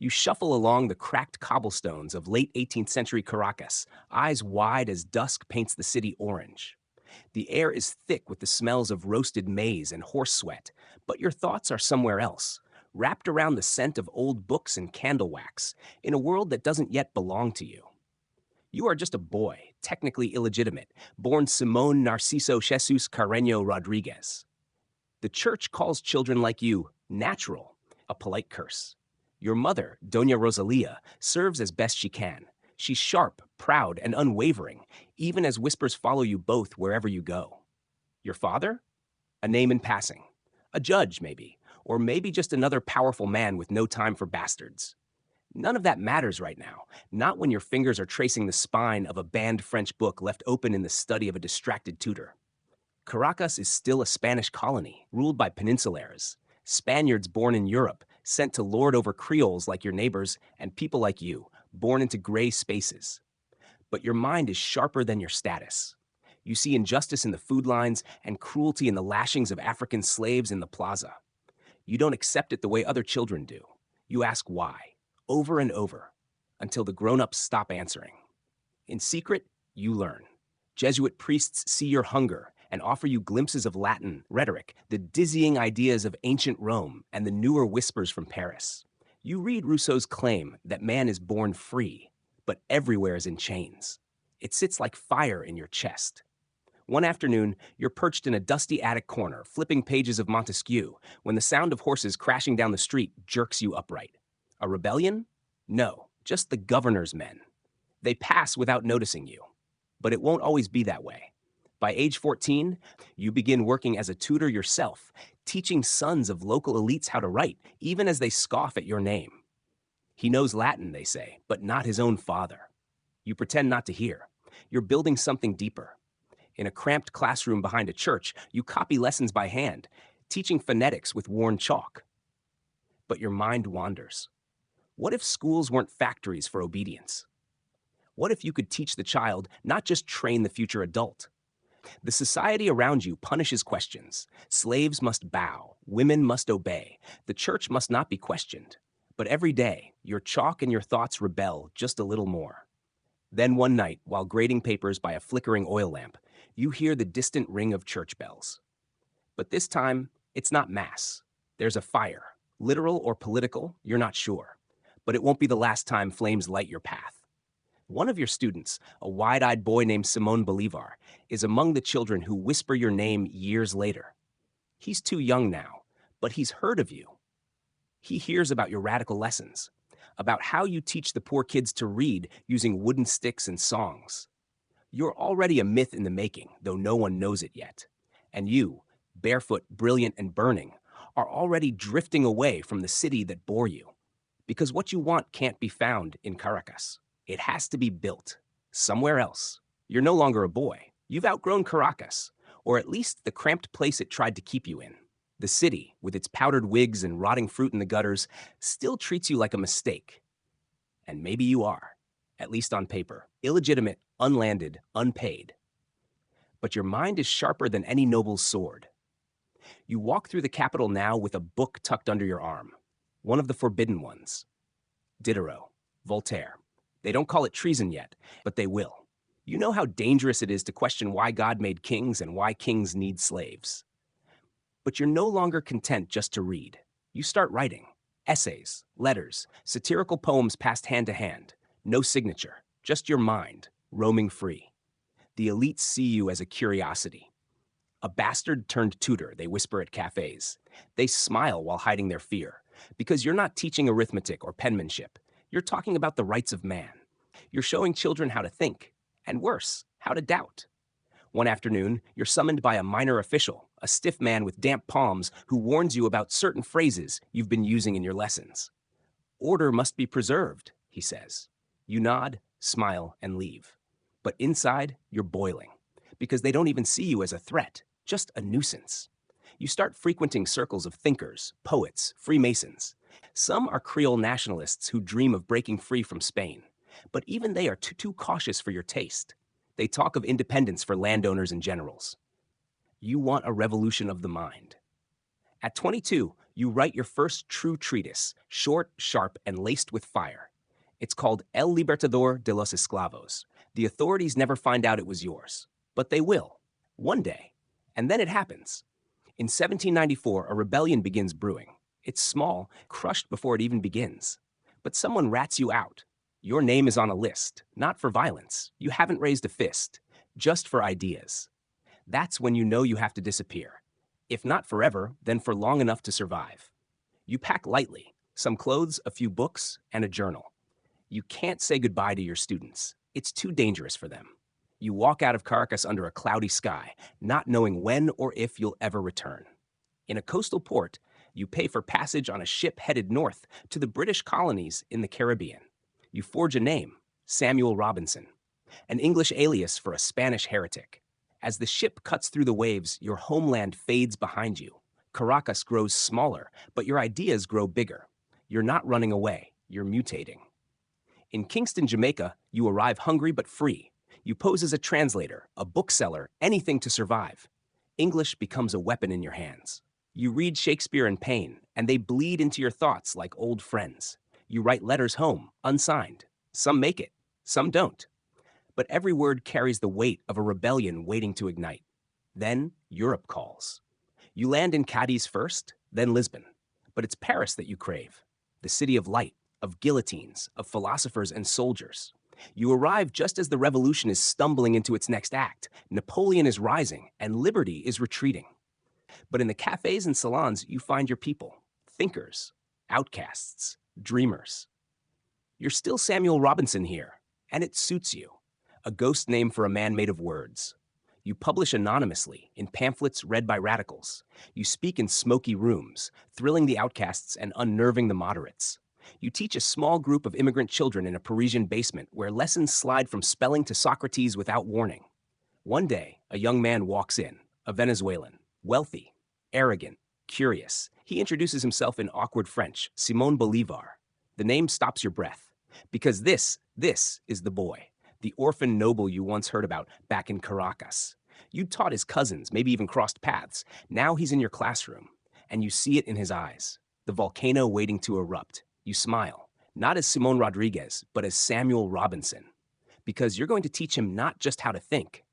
You shuffle along the cracked cobblestones of late 18th century Caracas, eyes wide as dusk paints the city orange. The air is thick with the smells of roasted maize and horse sweat, but your thoughts are somewhere else, wrapped around the scent of old books and candle wax, in a world that doesn't yet belong to you. You are just a boy, technically illegitimate, born Simón Narciso Jesus Carreño Rodríguez. The church calls children like you natural, a polite curse. Your mother, Doña Rosalia, serves as best she can. She's sharp, proud, and unwavering, even as whispers follow you both wherever you go. Your father? A name in passing. A judge, maybe, or maybe just another powerful man with no time for bastards. None of that matters right now, not when your fingers are tracing the spine of a banned French book left open in the study of a distracted tutor. Caracas is still a Spanish colony, ruled by peninsulares, Spaniards born in Europe, sent to lord over Creoles like your neighbors and people like you, born into gray spaces. But your mind is sharper than your status. You see injustice in the food lines and cruelty in the lashings of African slaves in the plaza. You don't accept it the way other children do. You ask why, over and over, until the grown-ups stop answering. In secret, you learn. Jesuit priests see your hunger and offer you glimpses of Latin rhetoric, the dizzying ideas of ancient Rome, and the newer whispers from Paris. You read Rousseau's claim that man is born free, but everywhere is in chains. It sits like fire in your chest. One afternoon, you're perched in a dusty attic corner, flipping pages of Montesquieu, when the sound of horses crashing down the street jerks you upright. A rebellion? No, just the governor's men. They pass without noticing you. But it won't always be that way. By age 14, you begin working as a tutor yourself, teaching sons of local elites how to write, even as they scoff at your name. He knows Latin, they say, but not his own father. You pretend not to hear. You're building something deeper. In a cramped classroom behind a church, you copy lessons by hand, teaching phonetics with worn chalk. But your mind wanders. What if schools weren't factories for obedience? What if you could teach the child, not just train the future adult? The society around you punishes questions. Slaves must bow. Women must obey. The church must not be questioned. But every day, your chalk and your thoughts rebel just a little more. Then one night, while grading papers by a flickering oil lamp, you hear the distant ring of church bells. But this time, it's not mass. There's a fire. Literal or political, you're not sure. But it won't be the last time flames light your path. One of your students, a wide-eyed boy named Simón Bolívar, is among the children who whisper your name years later. He's too young now, but he's heard of you. He hears about your radical lessons, about how you teach the poor kids to read using wooden sticks and songs. You're already a myth in the making, though no one knows it yet. And you, barefoot, brilliant, and burning, are already drifting away from the city that bore you. Because what you want can't be found in Caracas. It has to be built somewhere else. You're no longer a boy. You've outgrown Caracas, or at least the cramped place it tried to keep you in. The city, with its powdered wigs and rotting fruit in the gutters, still treats you like a mistake. And maybe you are, at least on paper, illegitimate, unlanded, unpaid. But your mind is sharper than any noble's sword. You walk through the capital now with a book tucked under your arm, one of the forbidden ones. Diderot, Voltaire. They don't call it treason yet, but they will. You know how dangerous it is to question why God made kings and why kings need slaves. But you're no longer content just to read. You start writing. Essays, letters, satirical poems passed hand to hand. No signature, just your mind, roaming free. The elites see you as a curiosity. A bastard turned tutor, they whisper at cafes. They smile while hiding their fear, because you're not teaching arithmetic or penmanship. You're talking about the rights of man. You're showing children how to think, and worse, how to doubt. One afternoon, you're summoned by a minor official, a stiff man with damp palms who warns you about certain phrases you've been using in your lessons. Order must be preserved, he says. You nod, smile, and leave. But inside, you're boiling, because they don't even see you as a threat, just a nuisance. You start frequenting circles of thinkers, poets, Freemasons. Some are Creole nationalists who dream of breaking free from Spain. But even they are too cautious for your taste. They talk of independence for landowners and generals. You want a revolution of the mind. At 22, You write your first true treatise, short, sharp, and laced with fire. It's called El Libertador de los Esclavos. The authorities never find out it was yours, but they will, one day. And then it happens. In 1794, a rebellion begins brewing. It's small, crushed before it even begins. But someone rats you out. Your name is on a list, not for violence. You haven't raised a fist, just for ideas. That's when you know you have to disappear. If not forever, then for long enough to survive. You pack lightly, some clothes, a few books, and a journal. You can't say goodbye to your students. It's too dangerous for them. You walk out of Caracas under a cloudy sky, not knowing when or if you'll ever return. In a coastal port, you pay for passage on a ship headed north to the British colonies in the Caribbean. You forge a name, Samuel Robinson, an English alias for a Spanish heretic. As the ship cuts through the waves, your homeland fades behind you. Caracas grows smaller, but your ideas grow bigger. You're not running away, you're mutating. In Kingston, Jamaica, you arrive hungry but free. You pose as a translator, a bookseller, anything to survive. English becomes a weapon in your hands. You read Shakespeare and Paine, and they bleed into your thoughts like old friends. You write letters home, unsigned. Some make it, some don't. But every word carries the weight of a rebellion waiting to ignite. Then Europe calls. You land in Cadiz first, then Lisbon. But it's Paris that you crave, the city of light, of guillotines, of philosophers and soldiers. You arrive just as the revolution is stumbling into its next act. Napoleon is rising, and liberty is retreating. But in the cafes and salons, you find your people, thinkers, outcasts, dreamers. You're still Samuel Robinson here, and it suits you. A ghost name for a man made of words. You publish anonymously in pamphlets read by radicals. You speak in smoky rooms, thrilling the outcasts and unnerving the moderates. You teach a small group of immigrant children in a Parisian basement where lessons slide from spelling to Socrates without warning. One day, a young man walks in, a Venezuelan, wealthy, arrogant, curious. He introduces himself in awkward French, Simón Bolívar. The name stops your breath, because this is the boy, the orphan noble you once heard about back in Caracas. You taught his cousins, maybe even crossed paths. Now he's in your classroom, and you see it in his eyes, the volcano waiting to erupt. You smile, not as Simón Rodríguez, but as Samuel Robinson, because you're going to teach him not just how to think.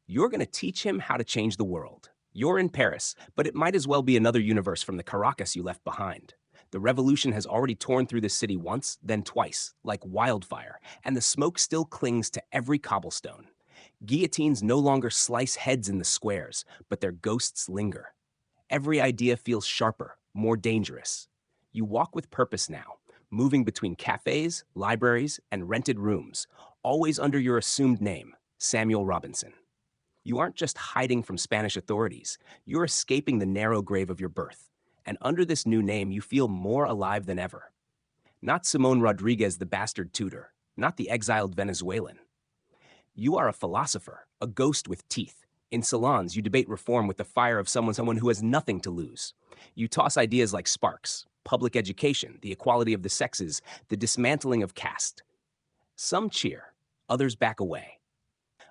You're going to teach him how to change the world. You're in Paris, but it might as well be another universe from the Caracas you left behind. The revolution has already torn through the city once, then twice, like wildfire, and the smoke still clings to every cobblestone. Guillotines no longer slice heads in the squares, but their ghosts linger. Every idea feels sharper, more dangerous. You walk with purpose now, moving between cafes, libraries, and rented rooms, always under your assumed name, Samuel Robinson. You aren't just hiding from Spanish authorities, you're escaping the narrow grave of your birth. And under this new name, you feel more alive than ever. Not Simón Rodríguez, the bastard tutor, not the exiled Venezuelan. You are a philosopher, a ghost with teeth. In salons, you debate reform with the fire of someone who has nothing to lose. You toss ideas like sparks, public education, the equality of the sexes, the dismantling of caste. Some cheer, others back away.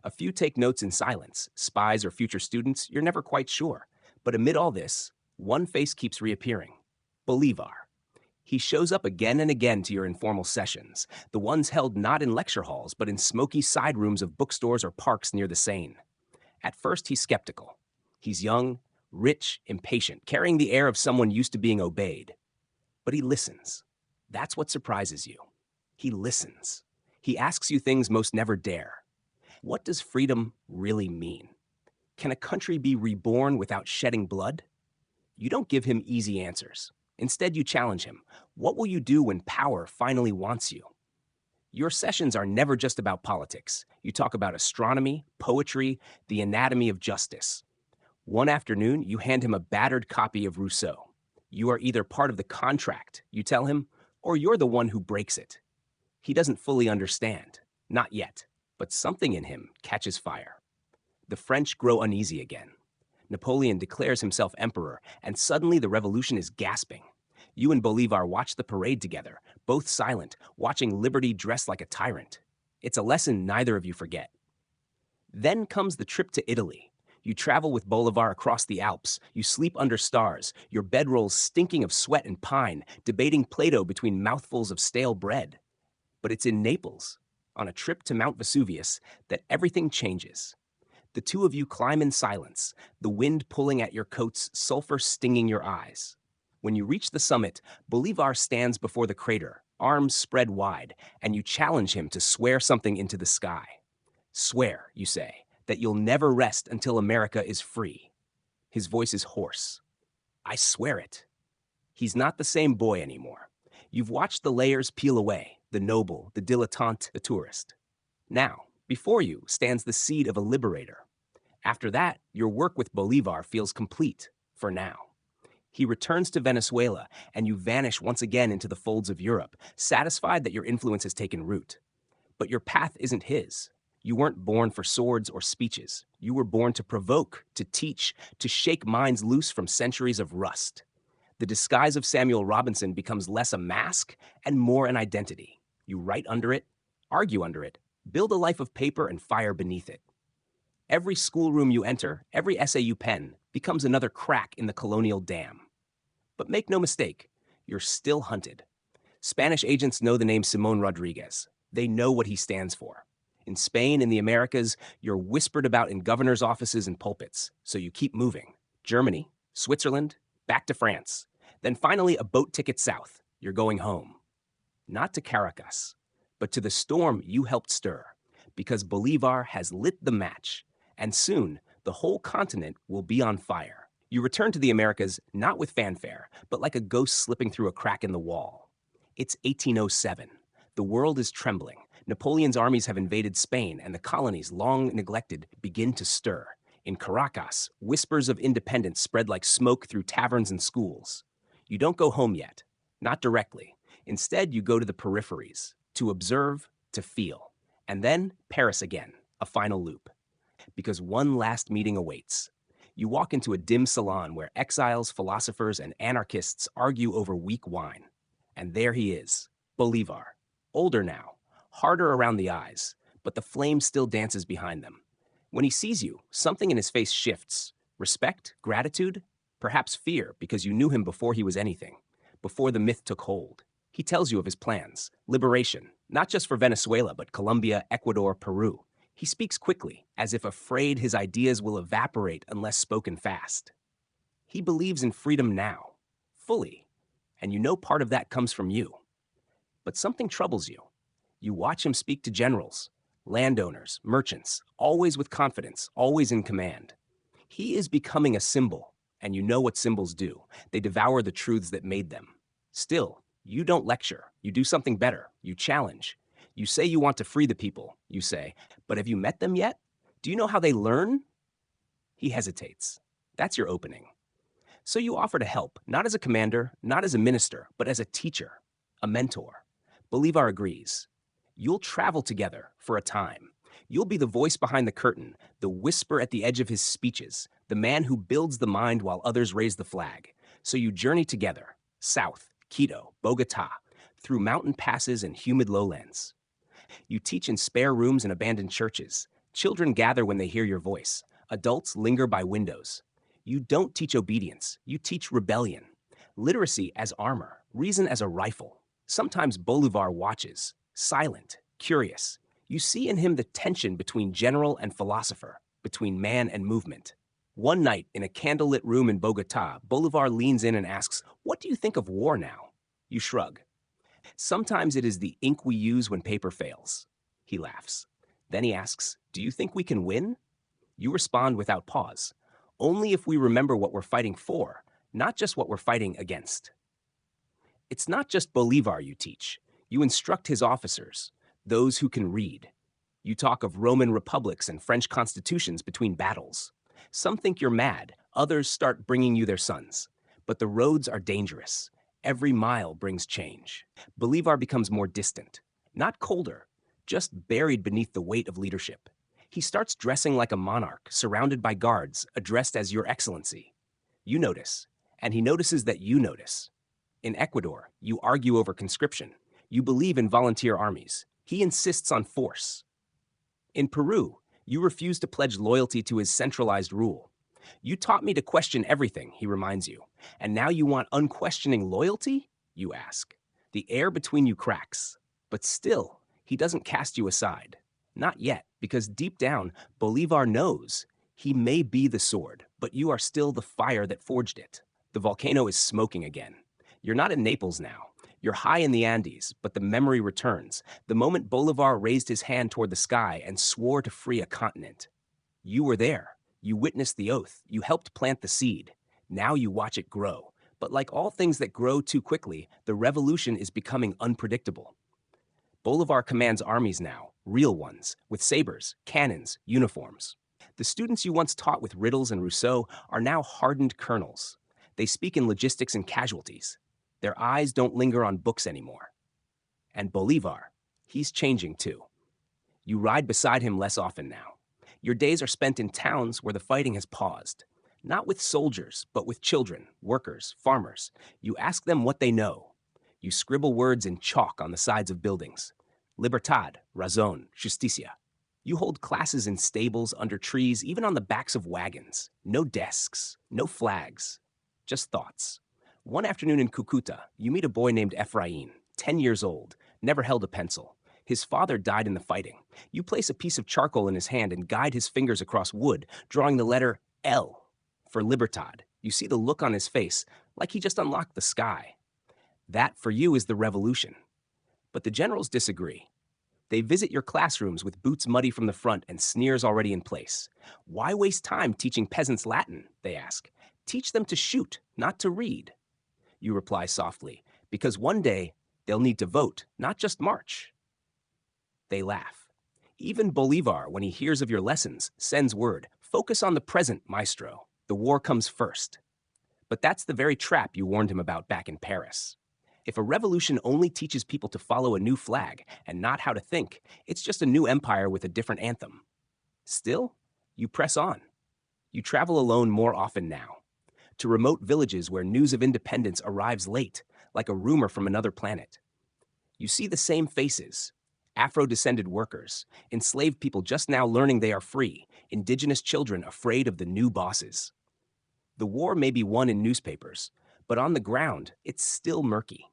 A few take notes in silence, spies or future students, you're never quite sure. But amid all this, one face keeps reappearing, Bolivar. He shows up again and again to your informal sessions, the ones held not in lecture halls, but in smoky side rooms of bookstores or parks near the Seine. At first, he's skeptical. He's young, rich, impatient, carrying the air of someone used to being obeyed. But he listens. That's what surprises you. He listens. He asks you things most never dare. What does freedom really mean? Can a country be reborn without shedding blood? You don't give him easy answers. Instead, you challenge him. What will you do when power finally wants you? Your sessions are never just about politics. You talk about astronomy, poetry, the anatomy of justice. One afternoon, you hand him a battered copy of Rousseau. You are either part of the contract, you tell him, or you're the one who breaks it. He doesn't fully understand. Not yet. But something in him catches fire. The French grow uneasy again. Napoleon declares himself emperor, and suddenly the revolution is gasping. You and Bolivar watch the parade together, both silent, watching liberty dressed like a tyrant. It's a lesson neither of you forget. Then comes the trip to Italy. You travel with Bolivar across the Alps. You sleep under stars, your bedrolls stinking of sweat and pine, debating Plato between mouthfuls of stale bread. But it's in Naples, on a trip to Mount Vesuvius, that everything changes. The two of you climb in silence, the wind pulling at your coats, sulfur stinging your eyes. When you reach the summit, Bolivar stands before the crater, arms spread wide, and you challenge him to swear something into the sky. Swear, you say, that you'll never rest until America is free. His voice is hoarse. I swear it. He's not the same boy anymore. You've watched the layers peel away, the noble, the dilettante, the tourist. Now, before you stands the seed of a liberator. After that, your work with Bolivar feels complete, for now. He returns to Venezuela, and you vanish once again into the folds of Europe, satisfied that your influence has taken root. But your path isn't his. You weren't born for swords or speeches. You were born to provoke, to teach, to shake minds loose from centuries of rust. The disguise of Samuel Robinson becomes less a mask and more an identity. You write under it, argue under it, build a life of paper and fire beneath it. Every schoolroom you enter, every essay you pen, becomes another crack in the colonial dam. But make no mistake, you're still hunted. Spanish agents know the name Simón Rodríguez. They know what he stands for. In Spain and the Americas, you're whispered about in governors' offices and pulpits, so you keep moving. Germany, Switzerland, back to France. Then finally a boat ticket south. You're going home. Not to Caracas, but to the storm you helped stir, because Bolivar has lit the match, and soon the whole continent will be on fire. You return to the Americas not with fanfare, but like a ghost slipping through a crack in the wall. It's 1807. The world is trembling. Napoleon's armies have invaded Spain, and the colonies, long neglected, begin to stir. In Caracas, whispers of independence spread like smoke through taverns and schools. You don't go home yet, not directly. Instead, you go to the peripheries, to observe, to feel. And then Paris again, a final loop. Because one last meeting awaits. You walk into a dim salon where exiles, philosophers, and anarchists argue over weak wine. And there he is, Bolivar. Older now, harder around the eyes, but the flame still dances behind them. When he sees you, something in his face shifts. Respect, gratitude, perhaps fear, because you knew him before he was anything, before the myth took hold. He tells you of his plans, liberation, not just for Venezuela, but Colombia, Ecuador, Peru. He speaks quickly, as if afraid his ideas will evaporate unless spoken fast. He believes in freedom now, fully, and you know part of that comes from you. But something troubles you. You watch him speak to generals, landowners, merchants, always with confidence, always in command. He is becoming a symbol, and you know what symbols do. They devour the truths that made them. Still, you don't lecture. You do something better. You challenge. You say you want to free the people, you say, but have you met them yet? Do you know how they learn? He hesitates. That's your opening. So you offer to help, not as a commander, not as a minister, but as a teacher, a mentor. Bolivar agrees. You'll travel together for a time. You'll be the voice behind the curtain, the whisper at the edge of his speeches, the man who builds the mind while others raise the flag. So you journey together, south, Quito, Bogota, through mountain passes and humid lowlands. You teach in spare rooms and abandoned churches. Children gather when they hear your voice. Adults linger by windows. You don't teach obedience. You teach rebellion. Literacy as armor, reason as a rifle. Sometimes Bolivar watches, silent, curious. You see in him the tension between general and philosopher, between man and movement. One night, in a candlelit room in Bogota, Bolivar leans in and asks, "What do you think of war now?" You shrug. "Sometimes it is the ink we use when paper fails." He laughs. Then he asks, "Do you think we can win?" You respond without pause. "Only if we remember what we're fighting for, not just what we're fighting against." It's not just Bolivar you teach. You instruct his officers, those who can read. You talk of Roman republics and French constitutions between battles. Some think you're mad. Others start bringing you their sons. But the roads are dangerous. Every mile brings change. Bolivar becomes more distant, not colder, just buried beneath the weight of leadership. He starts dressing like a monarch, surrounded by guards, addressed as Your Excellency. You notice, and he notices that you notice. In Ecuador, you argue over conscription. You believe in volunteer armies. He insists on force. In Peru, You refuse to pledge loyalty to his centralized rule. You taught me to question everything, he reminds you. And now you want unquestioning loyalty? You ask. The air between you cracks. But still, he doesn't cast you aside. Not yet, because deep down, Bolivar knows he may be the sword, but you are still the fire that forged it. The volcano is smoking again. You're not in Naples now. You're high in the Andes, but the memory returns. The moment Bolivar raised his hand toward the sky and swore to free a continent. You were there. You witnessed the oath. You helped plant the seed. Now you watch it grow. But like all things that grow too quickly, the revolution is becoming unpredictable. Bolivar commands armies now, real ones, with sabers, cannons, uniforms. The students you once taught with riddles and Rousseau are now hardened colonels. They speak in logistics and casualties. Their eyes don't linger on books anymore. And Bolivar, he's changing too. You ride beside him less often now. Your days are spent in towns where the fighting has paused. Not with soldiers, but with children, workers, farmers. You ask them what they know. You scribble words in chalk on the sides of buildings. Libertad, razón, justicia. You hold classes in stables, under trees, even on the backs of wagons. No desks, no flags, just thoughts. One afternoon in Cucuta, you meet a boy named Efrain, 10 years old, never held a pencil. His father died in the fighting. You place a piece of charcoal in his hand and guide his fingers across wood, drawing the letter L for Libertad. You see the look on his face, like he just unlocked the sky. That, for you, is the revolution. But the generals disagree. They visit your classrooms with boots muddy from the front and sneers already in place. Why waste time teaching peasants Latin, they ask. Teach them to shoot, not to read. You reply softly, because one day they'll need to vote, not just march. They laugh. Even Bolivar, when he hears of your lessons, sends word, focus on the present, maestro. The war comes first. But that's the very trap you warned him about back in Paris. If a revolution only teaches people to follow a new flag and not how to think, it's just a new empire with a different anthem. Still, you press on. You travel alone more often now, to remote villages where news of independence arrives late, like a rumor from another planet. You see the same faces, Afro-descended workers, enslaved people just now learning they are free, indigenous children afraid of the new bosses. The war may be won in newspapers, but on the ground, it's still murky.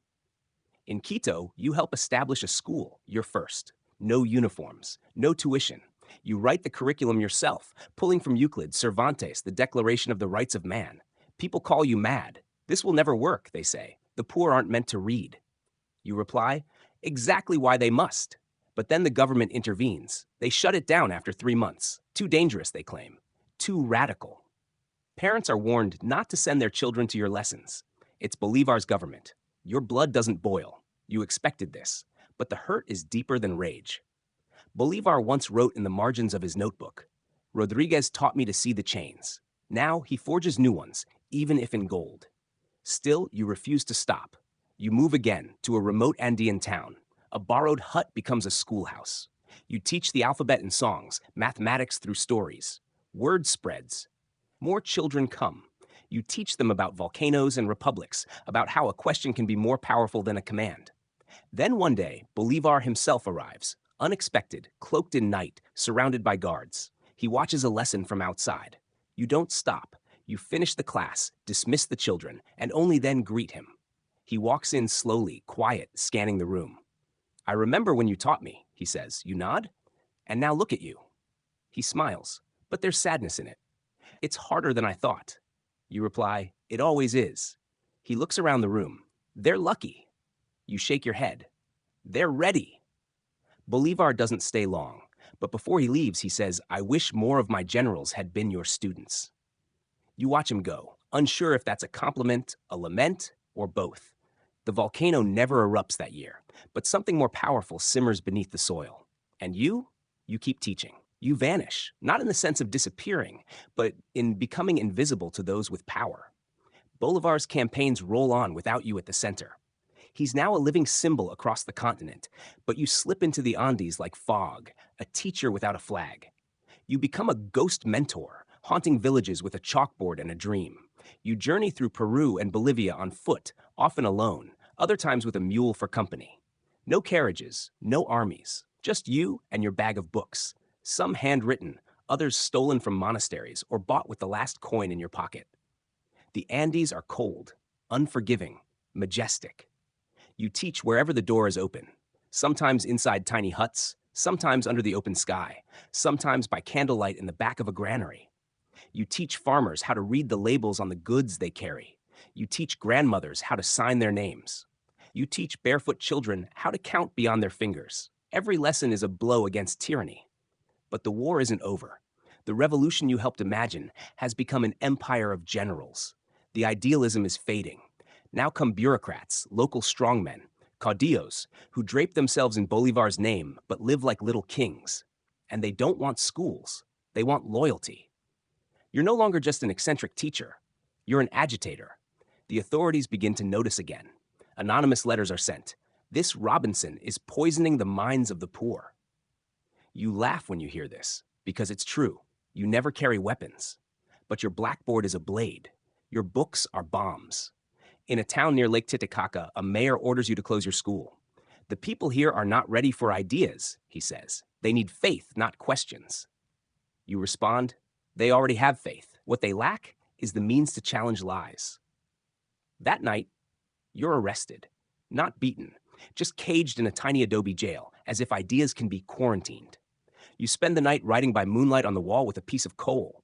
In Quito, you help establish a school, your first. No uniforms, no tuition. You write the curriculum yourself, pulling from Euclid, Cervantes, the Declaration of the Rights of Man. People call you mad. This will never work, they say. The poor aren't meant to read. You reply, exactly why they must. But then the government intervenes. They shut it down after 3 months. Too dangerous, they claim. Too radical. Parents are warned not to send their children to your lessons. It's Bolivar's government. Your blood doesn't boil. You expected this. But the hurt is deeper than rage. Bolivar once wrote in the margins of his notebook, Rodríguez taught me to see the chains. Now he forges new ones, even if in gold. Still, you refuse to stop. You move again to a remote Andean town. A borrowed hut becomes a schoolhouse. You teach the alphabet in songs, mathematics through stories. Word spreads. More children come. You teach them about volcanoes and republics, about how a question can be more powerful than a command. Then one day, Bolivar himself arrives, unexpected, cloaked in night, surrounded by guards. He watches a lesson from outside. You don't stop. You finish the class, dismiss the children, and only then greet him. He walks in slowly, quiet, scanning the room. I remember when you taught me, he says. You nod? And now look at you. He smiles, but there's sadness in it. It's harder than I thought. You reply, it always is. He looks around the room. They're lucky. You shake your head. They're ready. Bolivar doesn't stay long, but before he leaves, he says, I wish more of my generals had been your students. You watch him go, unsure if that's a compliment, a lament, or both. The volcano never erupts that year, but something more powerful simmers beneath the soil. And you keep teaching. You vanish, not in the sense of disappearing, but in becoming invisible to those with power. Bolivar's campaigns roll on without you at the center. He's now a living symbol across the continent, but you slip into the Andes like fog, a teacher without a flag. You become a ghost mentor, haunting villages with a chalkboard and a dream. You journey through Peru and Bolivia on foot, often alone, other times with a mule for company. No carriages, no armies, just you and your bag of books. Some handwritten, others stolen from monasteries or bought with the last coin in your pocket. The Andes are cold, unforgiving, majestic. You teach wherever the door is open, sometimes inside tiny huts, sometimes under the open sky, sometimes by candlelight in the back of a granary. You teach farmers how to read the labels on the goods they carry. You teach grandmothers how to sign their names. You teach barefoot children how to count beyond their fingers. Every lesson is a blow against tyranny. But the war isn't over. The revolution you helped imagine has become an empire of generals. The idealism is fading. Now come bureaucrats, local strongmen, caudillos, who drape themselves in Bolivar's name but live like little kings. And they don't want schools. They want loyalty. You're no longer just an eccentric teacher. You're an agitator. The authorities begin to notice again. Anonymous letters are sent. This Robinson is poisoning the minds of the poor. You laugh when you hear this, because it's true. You never carry weapons. But your blackboard is a blade. Your books are bombs. In a town near Lake Titicaca, a mayor orders you to close your school. The people here are not ready for ideas, he says. They need faith, not questions. You respond, they already have faith. What they lack is the means to challenge lies. That night, you're arrested, not beaten, just caged in a tiny adobe jail, as if ideas can be quarantined. You spend the night writing by moonlight on the wall with a piece of coal.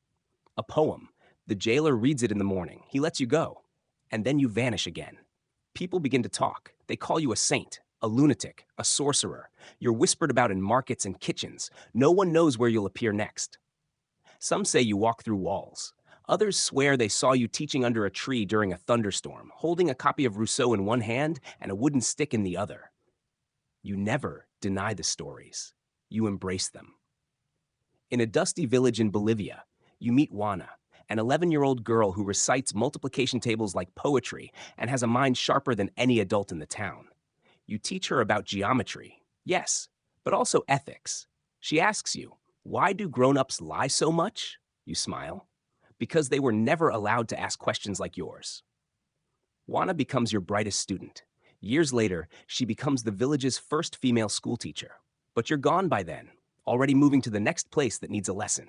A poem. The jailer reads it in the morning. He lets you go. And then you vanish again. People begin to talk. They call you a saint, a lunatic, a sorcerer. You're whispered about in markets and kitchens. No one knows where you'll appear next. Some say you walk through walls. Others swear they saw you teaching under a tree during a thunderstorm, holding a copy of Rousseau in one hand and a wooden stick in the other. You never deny the stories. You embrace them. In a dusty village in Bolivia, you meet Juana, an 11-year-old girl who recites multiplication tables like poetry and has a mind sharper than any adult in the town. You teach her about geometry, yes, but also ethics. She asks you, why do grown-ups lie so much? You smile. Because they were never allowed to ask questions like yours. Juana becomes your brightest student. Years later, she becomes the village's first female schoolteacher. But you're gone by then, already moving to the next place that needs a lesson.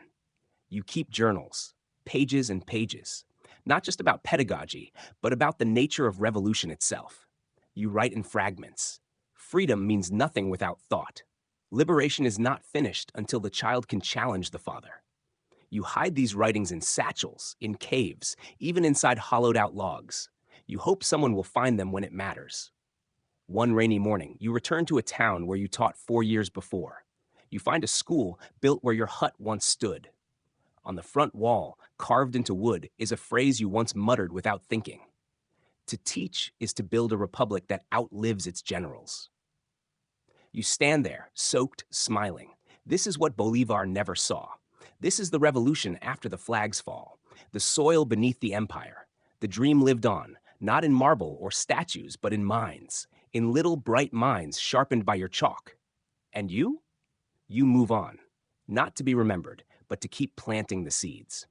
You keep journals, pages and pages, not just about pedagogy, but about the nature of revolution itself. You write in fragments. Freedom means nothing without thought. Liberation is not finished until the child can challenge the father. You hide these writings in satchels, in caves, even inside hollowed-out logs. You hope someone will find them when it matters. One rainy morning, you return to a town where you taught 4 years before. You find a school built where your hut once stood. On the front wall, carved into wood, is a phrase you once muttered without thinking. To teach is to build a republic that outlives its generals. You stand there, soaked, smiling. This is what Bolivar never saw. This is the revolution after the flags fall, the soil beneath the empire. The dream lived on, not in marble or statues, but in minds, in little bright minds sharpened by your chalk. And you? You move on, not to be remembered, but to keep planting the seeds.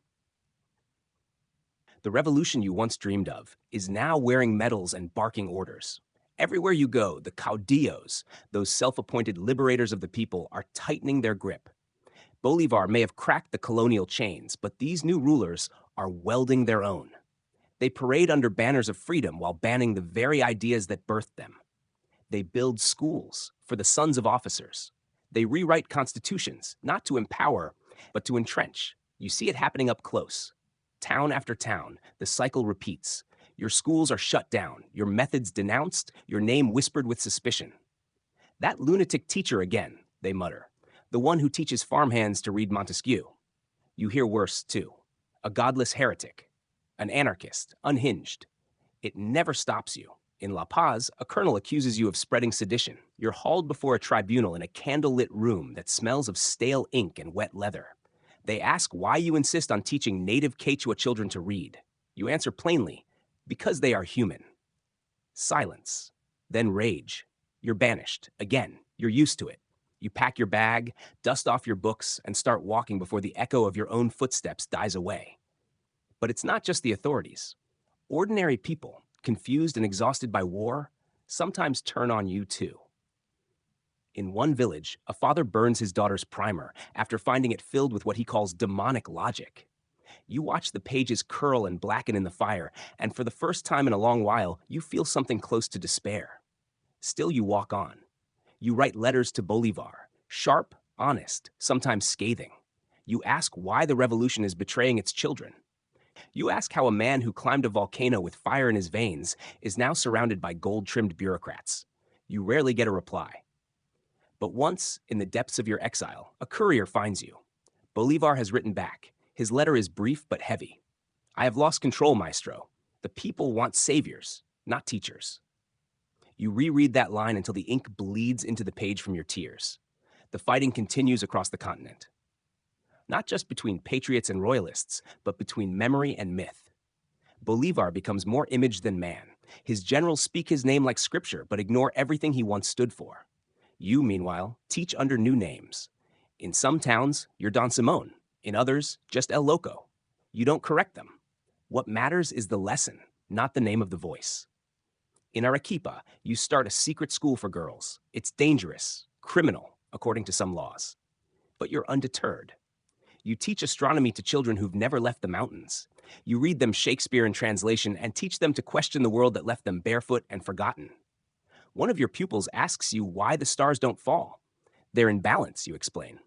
The revolution you once dreamed of is now wearing medals and barking orders. Everywhere you go, the caudillos, those self-appointed liberators of the people, are tightening their grip. Bolivar may have cracked the colonial chains, but these new rulers are welding their own. They parade under banners of freedom while banning the very ideas that birthed them. They build schools for the sons of officers. They rewrite constitutions, not to empower, but to entrench. You see it happening up close. Town after town, the cycle repeats. Your schools are shut down, your methods denounced, your name whispered with suspicion. That lunatic teacher again, they mutter. The one who teaches farmhands to read Montesquieu. You hear worse, too. A godless heretic. An anarchist, unhinged. It never stops you. In La Paz, a colonel accuses you of spreading sedition. You're hauled before a tribunal in a candlelit room that smells of stale ink and wet leather. They ask why you insist on teaching native Quechua children to read. You answer plainly, because they are human. Silence. Then rage. You're banished. Again, you're used to it. You pack your bag, dust off your books, and start walking before the echo of your own footsteps dies away. But it's not just the authorities. Ordinary people, confused and exhausted by war, sometimes turn on you too. In one village, a father burns his daughter's primer after finding it filled with what he calls demonic logic. You watch the pages curl and blacken in the fire, and for the first time in a long while, you feel something close to despair. Still, you walk on. You write letters to Bolivar, sharp, honest, sometimes scathing. You ask why the revolution is betraying its children. You ask how a man who climbed a volcano with fire in his veins is now surrounded by gold-trimmed bureaucrats. You rarely get a reply. But once, in the depths of your exile, a courier finds you. Bolivar has written back. His letter is brief but heavy. I have lost control, Maestro. The people want saviors, not teachers. You reread that line until the ink bleeds into the page from your tears. The fighting continues across the continent. Not just between patriots and royalists, but between memory and myth. Bolivar becomes more image than man. His generals speak his name like scripture, but ignore everything he once stood for. You, meanwhile, teach under new names. In some towns, you're Don Simón. In others, just El Loco. You don't correct them. What matters is the lesson, not the name of the voice. In Arequipa, you start a secret school for girls. It's dangerous, criminal, according to some laws. But you're undeterred. You teach astronomy to children who've never left the mountains. You read them Shakespeare in translation and teach them to question the world that left them barefoot and forgotten. One of your pupils asks you why the stars don't fall. They're in balance, you explain.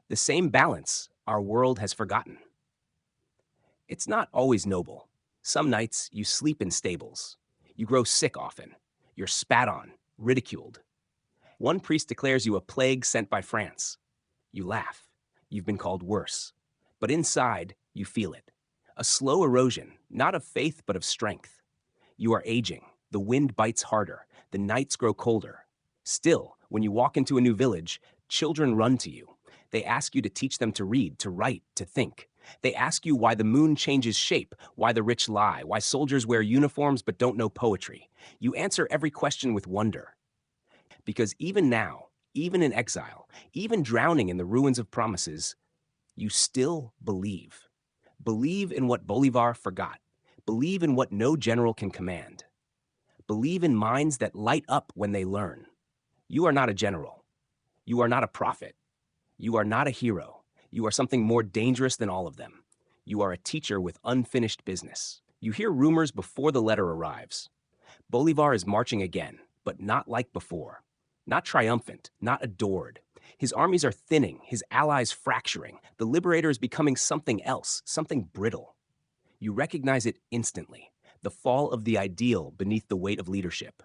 The same balance our world has forgotten. It's not always noble. Some nights you sleep in stables. You grow sick often. You're spat on, ridiculed. One priest declares you a plague sent by France. You laugh. You've been called worse. But inside, you feel it. A slow erosion, not of faith, but of strength. You are aging. The wind bites harder. The nights grow colder. Still, when you walk into a new village, children run to you. They ask you to teach them to read, to write, to think. They ask you why the moon changes shape, why the rich lie, why soldiers wear uniforms but don't know poetry. You answer every question with wonder. Because even now, even in exile, even drowning in the ruins of promises, you still believe. Believe in what Bolivar forgot. Believe in what no general can command. Believe in minds that light up when they learn. You are not a general. You are not a prophet. You are not a hero. You are something more dangerous than all of them. You are a teacher with unfinished business. You hear rumors before the letter arrives. Bolivar is marching again, but not like before. Not triumphant, not adored. His armies are thinning, his allies fracturing. The Liberator is becoming something else, something brittle. You recognize it instantly, the fall of the ideal beneath the weight of leadership.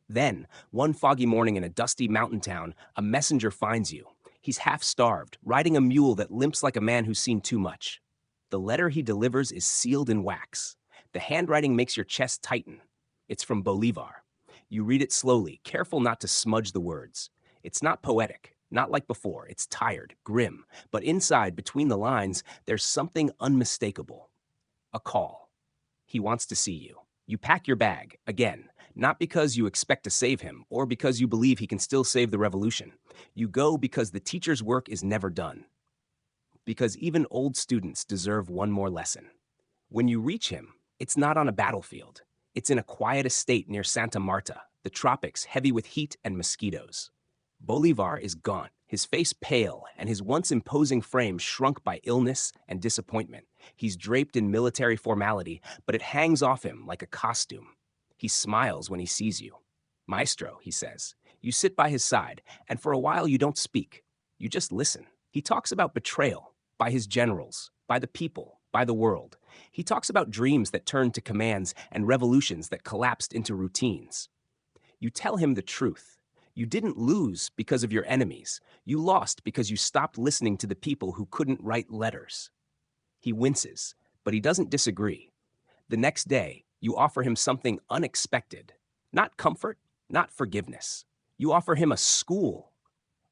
Then, one foggy morning in a dusty mountain town, a messenger finds you. He's half-starved, riding a mule that limps like a man who's seen too much. The letter he delivers is sealed in wax. The handwriting makes your chest tighten. It's from Bolivar. You read it slowly, careful not to smudge the words. It's not poetic, not like before. It's tired, grim. But inside, between the lines, there's something unmistakable. A call. He wants to see you. You pack your bag, again, not because you expect to save him or because you believe he can still save the revolution. You go because the teacher's work is never done. Because even old students deserve one more lesson. When you reach him, it's not on a battlefield. It's in a quiet estate near Santa Marta, the tropics heavy with heat and mosquitoes. Bolivar is gaunt, his face pale, and his once imposing frame shrunk by illness and disappointment. He's draped in military formality, but it hangs off him like a costume. He smiles when he sees you. Maestro, he says. You sit by his side, and for a while you don't speak. You just listen. He talks about betrayal, by his generals, by the people, by the world. He talks about dreams that turned to commands and revolutions that collapsed into routines. You tell him the truth. You didn't lose because of your enemies. You lost because you stopped listening to the people who couldn't write letters. He winces, but he doesn't disagree. The next day, you offer him something unexpected. Not comfort, not forgiveness. You offer him a school.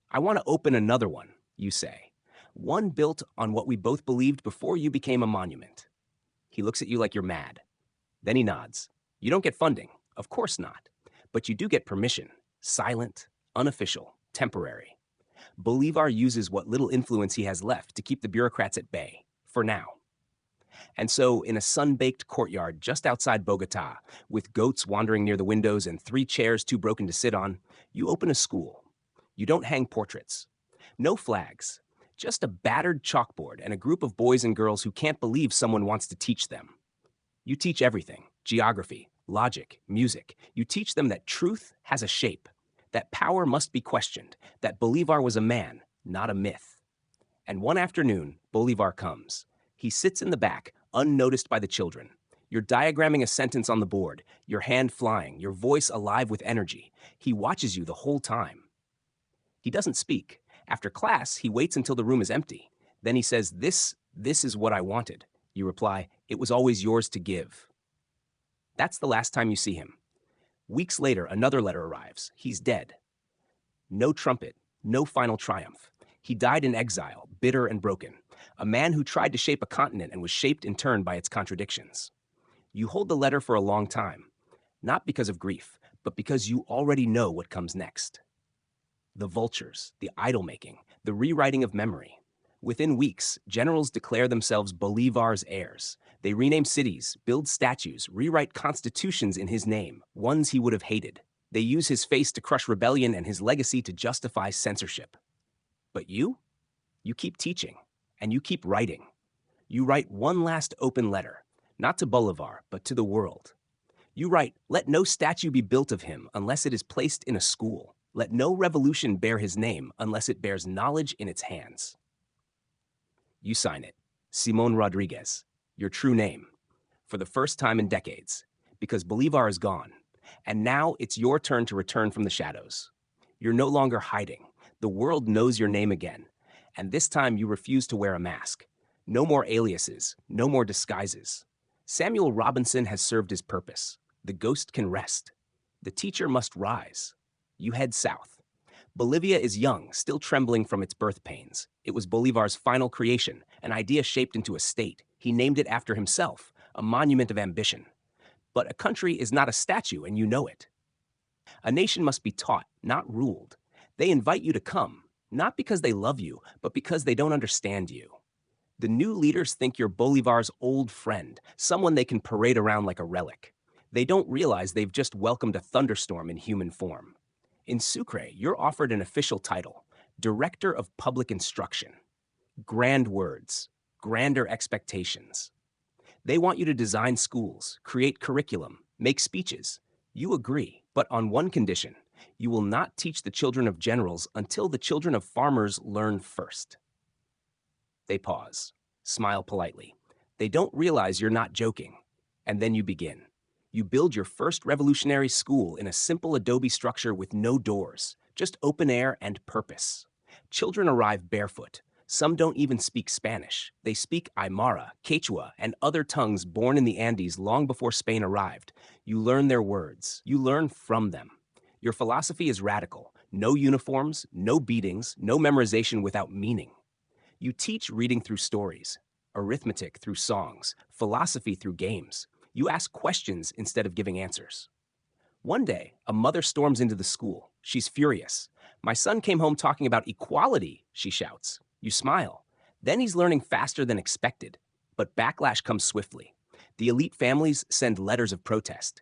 I want to open another one, you say. One built on what we both believed before you became a monument. He looks at you like you're mad. Then he nods. You don't get funding, of course not. But you do get permission. Silent, unofficial, temporary. Bolivar uses what little influence he has left to keep the bureaucrats at bay, for now. And so, in a sun-baked courtyard just outside Bogota, with goats wandering near the windows and 3 chairs too broken to sit on, you open a school. You don't hang portraits. No flags. Just a battered chalkboard and a group of boys and girls who can't believe someone wants to teach them. You teach everything: geography, logic, music. You teach them that truth has a shape, that power must be questioned, that Bolivar was a man, not a myth. And one afternoon, Bolivar comes. He sits in the back, unnoticed by the children. You're diagramming a sentence on the board, your hand flying, your voice alive with energy. He watches you the whole time. He doesn't speak. After class, he waits until the room is empty. Then he says, This is what I wanted. You reply, "It was always yours to give." That's the last time you see him. Weeks later, another letter arrives. He's dead. No trumpet, no final triumph. He died in exile, bitter and broken. A man who tried to shape a continent and was shaped in turn by its contradictions. You hold the letter for a long time, not because of grief, but because you already know what comes next. The vultures, the idol-making, the rewriting of memory. Within weeks, generals declare themselves Bolivar's heirs. They rename cities, build statues, rewrite constitutions in his name, ones he would have hated. They use his face to crush rebellion and his legacy to justify censorship. But you keep teaching, and you keep writing. You write one last open letter, not to Bolivar, but to the world. You write, "Let no statue be built of him unless it is placed in a school. Let no revolution bear his name unless it bears knowledge in its hands." You sign it, Simón Rodríguez, your true name, for the first time in decades, because Bolivar is gone, and now it's your turn to return from the shadows. You're no longer hiding. The world knows your name again, and this time you refuse to wear a mask. No more aliases, no more disguises. Samuel Robinson has served his purpose. The ghost can rest. The teacher must rise. You head south. Bolivia is young, still trembling from its birth pains. It was Bolivar's final creation, an idea shaped into a state. He named it after himself, a monument of ambition. But a country is not a statue, and you know it. A nation must be taught, not ruled. They invite you to come, not because they love you, but because they don't understand you. The new leaders think you're Bolivar's old friend, someone they can parade around like a relic. They don't realize they've just welcomed a thunderstorm in human form. In Sucre, you're offered an official title, Director of Public Instruction. Grand words, grander expectations. They want you to design schools, create curriculum, make speeches. You agree, but on one condition: you will not teach the children of generals until the children of farmers learn first. They pause, smile politely. They don't realize you're not joking. And then you begin. You build your first revolutionary school in a simple adobe structure with no doors, just open air and purpose. Children arrive barefoot. Some don't even speak Spanish. They speak Aymara, Quechua, and other tongues born in the Andes long before Spain arrived. You learn their words. You learn from them. Your philosophy is radical. No uniforms, no beatings, no memorization without meaning. You teach reading through stories, arithmetic through songs, philosophy through games. You ask questions instead of giving answers. One day, a mother storms into the school. She's furious. "My son came home talking about equality," she shouts. You smile. Then he's learning faster than expected. But backlash comes swiftly. The elite families send letters of protest.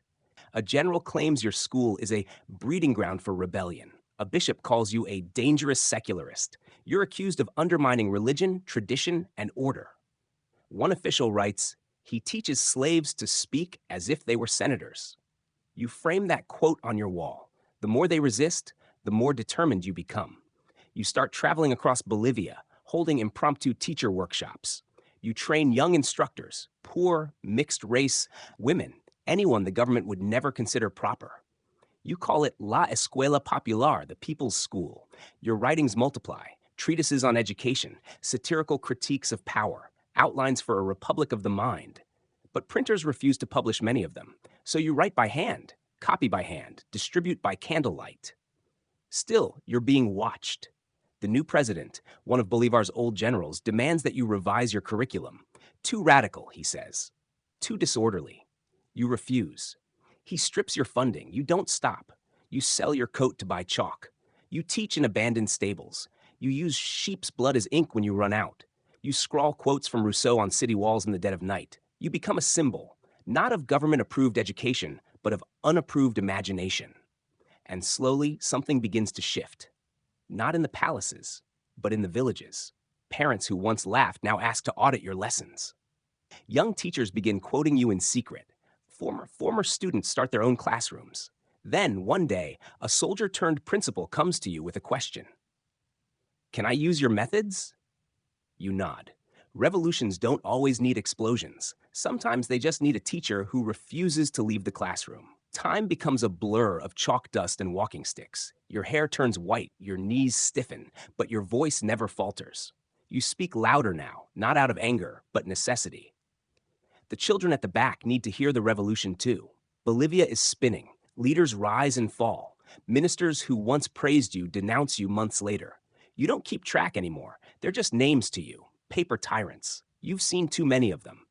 A general claims your school is a breeding ground for rebellion. A bishop calls you a dangerous secularist. You're accused of undermining religion, tradition, and order. One official writes, "He teaches slaves to speak as if they were senators." You frame that quote on your wall. The more they resist, the more determined you become. You start traveling across Bolivia, holding impromptu teacher workshops. You train young instructors, poor, mixed-race women, anyone the government would never consider proper. You call it La Escuela Popular, the People's School. Your writings multiply: treatises on education, satirical critiques of power, outlines for a republic of the mind. But printers refuse to publish many of them, so you write by hand, copy by hand, distribute by candlelight. Still, you're being watched. The new president, one of Bolivar's old generals, demands that you revise your curriculum. Too radical, he says. Too disorderly. You refuse. He strips your funding. You don't stop. You sell your coat to buy chalk. You teach in abandoned stables. You use sheep's blood as ink when you run out. You scrawl quotes from Rousseau on city walls in the dead of night. You become a symbol, not of government-approved education, but of unapproved imagination. And slowly, something begins to shift. Not in the palaces, but in the villages. Parents who once laughed now ask to audit your lessons. Young teachers begin quoting you in secret. Former students start their own classrooms. Then, one day, a soldier turned principal comes to you with a question. Can I use your methods? You nod. Revolutions don't always need explosions. Sometimes they just need a teacher who refuses to leave the classroom. Time becomes a blur of chalk dust and walking sticks. Your hair turns white, your knees stiffen, but your voice never falters. You speak louder now, not out of anger, but necessity. The children at the back need to hear the revolution too. Bolivia is spinning. Leaders rise and fall. Ministers who once praised you denounce you months later. You don't keep track anymore. They're just names to you, paper tyrants. You've seen too many of them.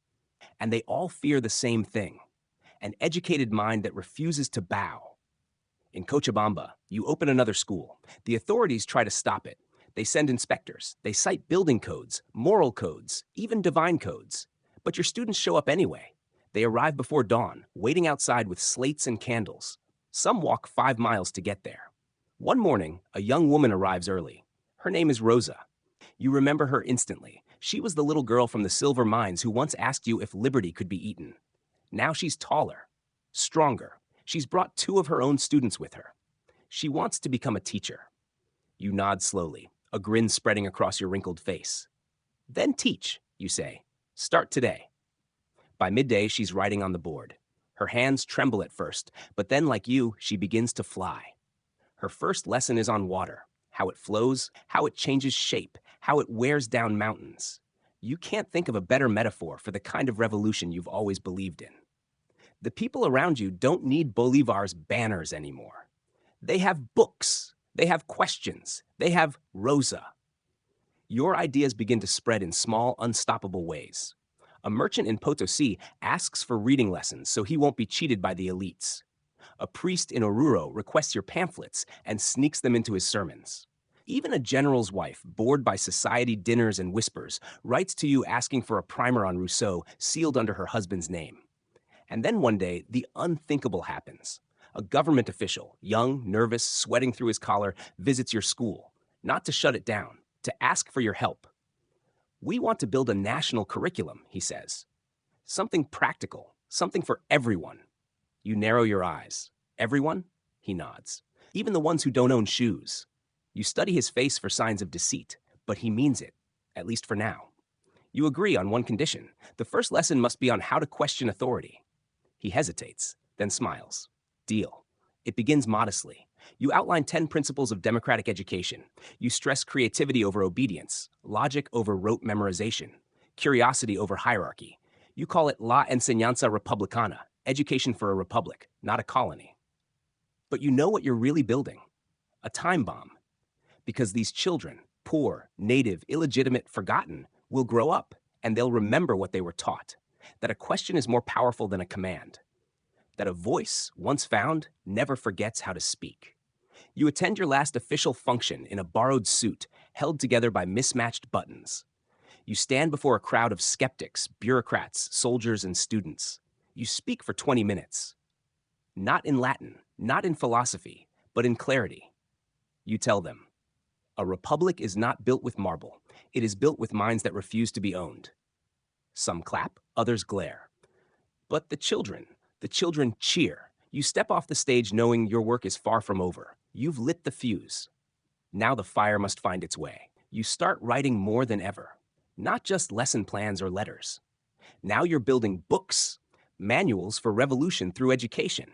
And they all fear the same thing, an educated mind that refuses to bow. In Cochabamba, you open another school. The authorities try to stop it. They send inspectors. They cite building codes, moral codes, even divine codes. But your students show up anyway. They arrive before dawn, waiting outside with slates and candles. Some walk 5 miles to get there. One morning, a young woman arrives early. Her name is Rosa. You remember her instantly. She was the little girl from the silver mines who once asked you if liberty could be eaten. Now she's taller, stronger. She's brought 2 of her own students with her. She wants to become a teacher. You nod slowly, a grin spreading across your wrinkled face. Then teach, you say. Start today. By midday, she's writing on the board. Her hands tremble at first, but then, like you, she begins to fly. Her first lesson is on water, how it flows, how it changes shape, how it wears down mountains. You can't think of a better metaphor for the kind of revolution you've always believed in. The people around you don't need Bolivar's banners anymore. They have books. They have questions. They have Rosa. Your ideas begin to spread in small, unstoppable ways. A merchant in Potosi asks for reading lessons so he won't be cheated by the elites. A priest in Oruro requests your pamphlets and sneaks them into his sermons. Even a general's wife, bored by society dinners and whispers, writes to you asking for a primer on Rousseau sealed under her husband's name. And then one day, the unthinkable happens. A government official, young, nervous, sweating through his collar, visits your school, not to shut it down, to ask for your help. We want to build a national curriculum, he says. Something practical, something for everyone. You narrow your eyes. Everyone? He nods. Even the ones who don't own shoes. You study his face for signs of deceit, but he means it, at least for now. You agree on one condition. The first lesson must be on how to question authority. He hesitates, then smiles. Deal. It begins modestly. You outline 10 principles of democratic education. You stress creativity over obedience, logic over rote memorization, curiosity over hierarchy. You call it La Enseñanza Republicana, education for a republic, not a colony. But you know what you're really building? A time bomb. Because these children, poor, native, illegitimate, forgotten, will grow up and they'll remember what they were taught. That a question is more powerful than a command. That a voice, once found, never forgets how to speak. You attend your last official function in a borrowed suit, held together by mismatched buttons. You stand before a crowd of skeptics, bureaucrats, soldiers, and students. You speak for 20 minutes. Not in Latin, not in philosophy, but in clarity. You tell them, a republic is not built with marble. It is built with minds that refuse to be owned. Some clap, others glare. But the children cheer. You step off the stage knowing your work is far from over. You've lit the fuse. Now the fire must find its way. You start writing more than ever. Not just lesson plans or letters. Now you're building books, manuals for revolution through education.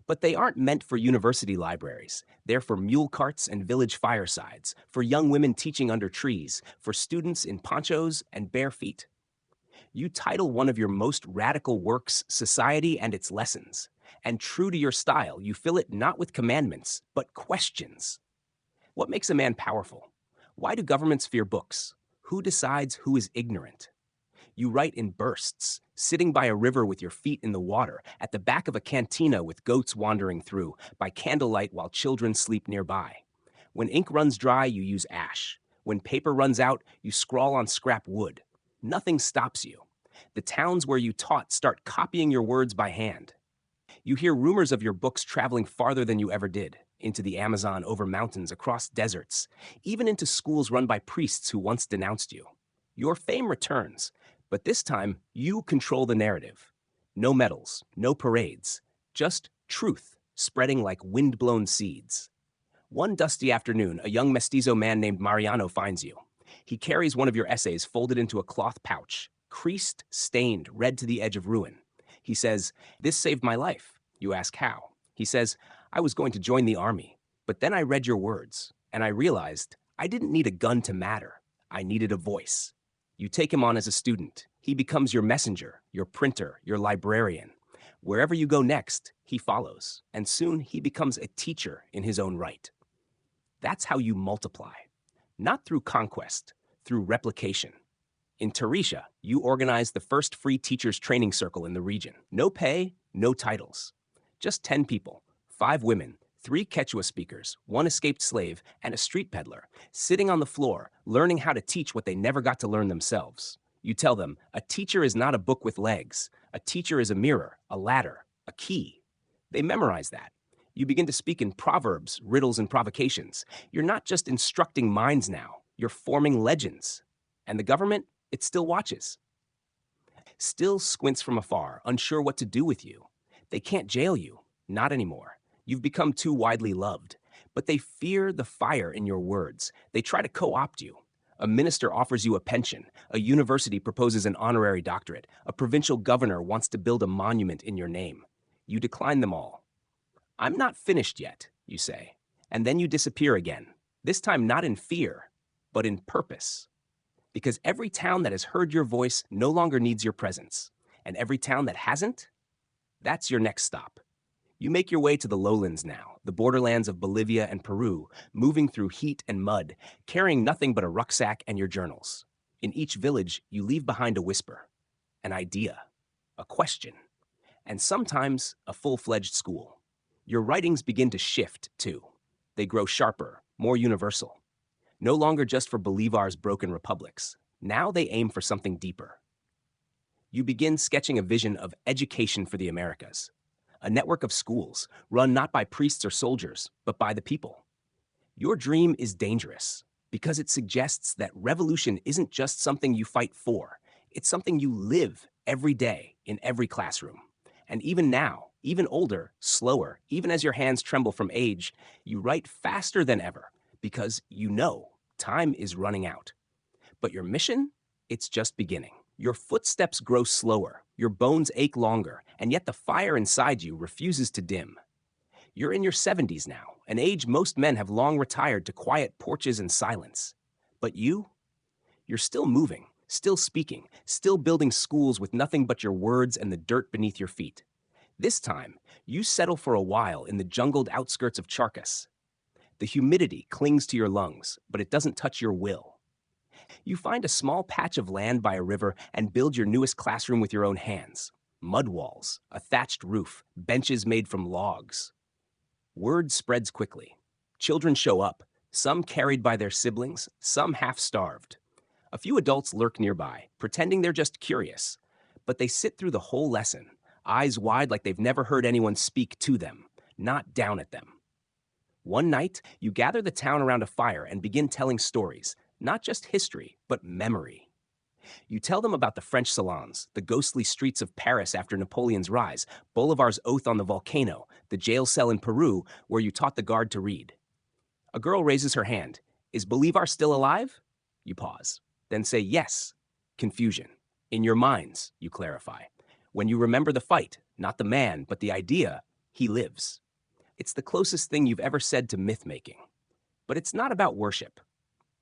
But they aren't meant for university libraries. They're for mule carts and village firesides, for young women teaching under trees, for students in ponchos and bare feet. You title one of your most radical works Society and Its Lessons. And true to your style, you fill it not with commandments, but questions. What makes a man powerful? Why do governments fear books? Who decides who is ignorant? You write in bursts, sitting by a river with your feet in the water, at the back of a cantina with goats wandering through, by candlelight while children sleep nearby. When ink runs dry, you use ash. When paper runs out, you scrawl on scrap wood. Nothing stops you. The towns where you taught start copying your words by hand. You hear rumors of your books traveling farther than you ever did. into the Amazon, over mountains, across deserts, even into schools run by priests who once denounced you. Your fame returns, but this time you control the narrative. No medals, no parades, just truth spreading like wind-blown seeds. One dusty afternoon, a young mestizo man named Mariano finds you. He carries one of your essays folded into a cloth pouch, creased, stained, red to the edge of ruin. He says, "This saved my life." You ask how. He says, "I was going to join the army, but then I read your words, and I realized I didn't need a gun to matter. I needed a voice." You take him on as a student. He becomes your messenger, your printer, your librarian. Wherever you go next, he follows, and soon he becomes a teacher in his own right. That's how you multiply. Not through conquest, through replication. In Tarisha, you organized the first free teachers training circle in the region. No pay, no titles. Just 10 people, 5 women, 3 Quechua speakers, 1 escaped slave, and a street peddler, sitting on the floor, learning how to teach what they never got to learn themselves. You tell them, a teacher is not a book with legs. A teacher is a mirror, a ladder, a key. They memorize that. You begin to speak in proverbs, riddles, and provocations. You're not just instructing minds now, you're forming legends. And the government, it still watches. Still squints from afar, unsure what to do with you. They can't jail you, not anymore. You've become too widely loved. But they fear the fire in your words. They try to co-opt you. A minister offers you a pension. A university proposes an honorary doctorate. A provincial governor wants to build a monument in your name. You decline them all. "I'm not finished yet," you say. And then you disappear again. This time not in fear, but in purpose. Because every town that has heard your voice no longer needs your presence. And every town that hasn't, that's your next stop. You make your way to the lowlands now, the borderlands of Bolivia and Peru, moving through heat and mud, carrying nothing but a rucksack and your journals. In each village, you leave behind a whisper, an idea, a question, and sometimes a full-fledged school. Your writings begin to shift, too. They grow sharper, more universal. No longer just for Bolivar's broken republics. Now they aim for something deeper. You begin sketching a vision of education for the Americas. A network of schools, run not by priests or soldiers, but by the people. Your dream is dangerous because it suggests that revolution isn't just something you fight for. It's something you live every day in every classroom. And even now, even older, slower, even as your hands tremble from age, you write faster than ever because you know time is running out. But your mission? It's just beginning. Your footsteps grow slower, your bones ache longer, and yet the fire inside you refuses to dim. You're in your 70s now, an age most men have long retired to quiet porches and silence. But you're still moving, still speaking, still building schools with nothing but your words and the dirt beneath your feet. This time, you settle for a while in the jungled outskirts of Charcas. The humidity clings to your lungs, but it doesn't touch your will. You find a small patch of land by a river and build your newest classroom with your own hands. Mud walls, a thatched roof, benches made from logs. Word spreads quickly. Children show up, some carried by their siblings, some half-starved. A few adults lurk nearby, pretending they're just curious. But they sit through the whole lesson, eyes wide like they've never heard anyone speak to them, not down at them. One night, you gather the town around a fire and begin telling stories. Not just history, but memory. You tell them about the French salons, the ghostly streets of Paris after Napoleon's rise, Bolivar's oath on the volcano, the jail cell in Peru where you taught the guard to read. A girl raises her hand. "Is Bolivar still alive?" You pause. Then say yes. Confusion. In your minds, you clarify. When you remember the fight, not the man, but the idea, he lives. It's the closest thing you've ever said to myth-making. But it's not about worship.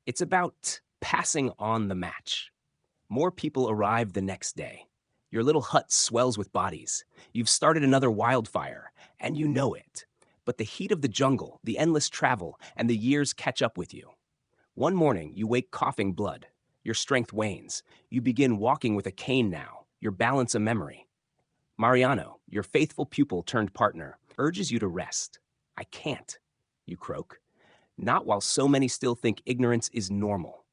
It's about passing on the match. More people arrive the next day. Your little hut swells with bodies. You've started another wildfire, and you know it. But the heat of the jungle, the endless travel, and the years catch up with you. One morning, you wake coughing blood. Your strength wanes. You begin walking with a cane now, your balance a memory. Mariano, your faithful pupil turned partner, urges you to rest. "I can't," you croak. Not while so many still think ignorance is normal.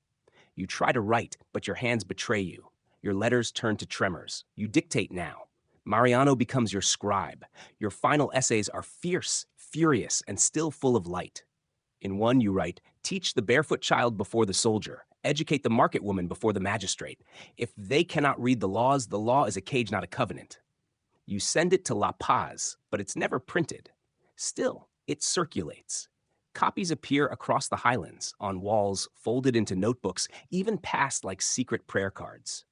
You try to write, but your hands betray you. Your letters turn to tremors. You dictate now, Mariano becomes your scribe. Your final essays are fierce, furious, and still full of light. In one, you write, "Teach the barefoot child before the soldier. Educate the market woman before the magistrate. If they cannot read the law is a cage, not a covenant." You send it to La Paz, but it's never printed. Still, it circulates. Copies appear across the highlands, on walls, folded into notebooks, even passed like secret prayer cards.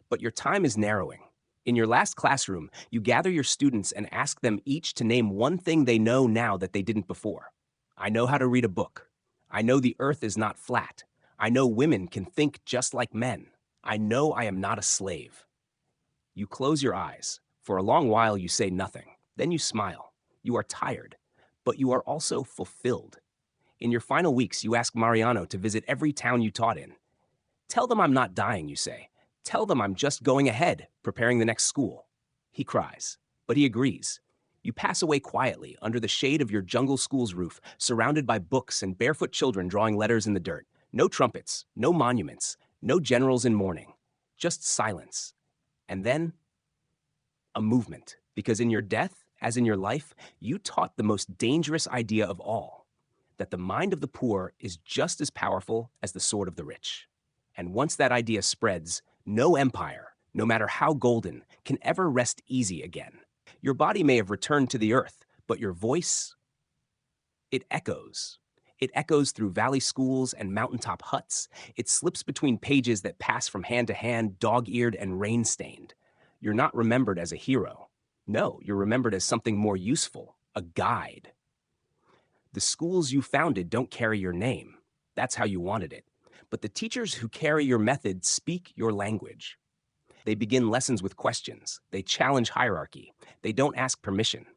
But your time is narrowing. In your last classroom, you gather your students and ask them each to name one thing they know now that they didn't before. I know how to read a book. I know the earth is not flat. I know women can think just like men. I know I am not a slave. You close your eyes. For a long while, you say nothing. Then you smile. You are tired, but you are also fulfilled. In your final weeks, you ask Mariano to visit every town you taught in. "Tell them I'm not dying," you say. "Tell them I'm just going ahead, preparing the next school." He cries, but he agrees. You pass away quietly under the shade of your jungle school's roof, surrounded by books and barefoot children drawing letters in the dirt. No trumpets, no monuments, no generals in mourning, just silence. And then, a movement, because in your death, as in your life, you taught the most dangerous idea of all, that the mind of the poor is just as powerful as the sword of the rich. And once that idea spreads, no empire, no matter how golden, can ever rest easy again. Your body may have returned to the earth, but your voice, it echoes. It echoes through valley schools and mountaintop huts. It slips between pages that pass from hand to hand, dog-eared and rain-stained. You're not remembered as a hero. No, you're remembered as something more useful, a guide. The schools you founded don't carry your name. That's how you wanted it. But the teachers who carry your method speak your language. They begin lessons with questions. They challenge hierarchy. They don't ask permission.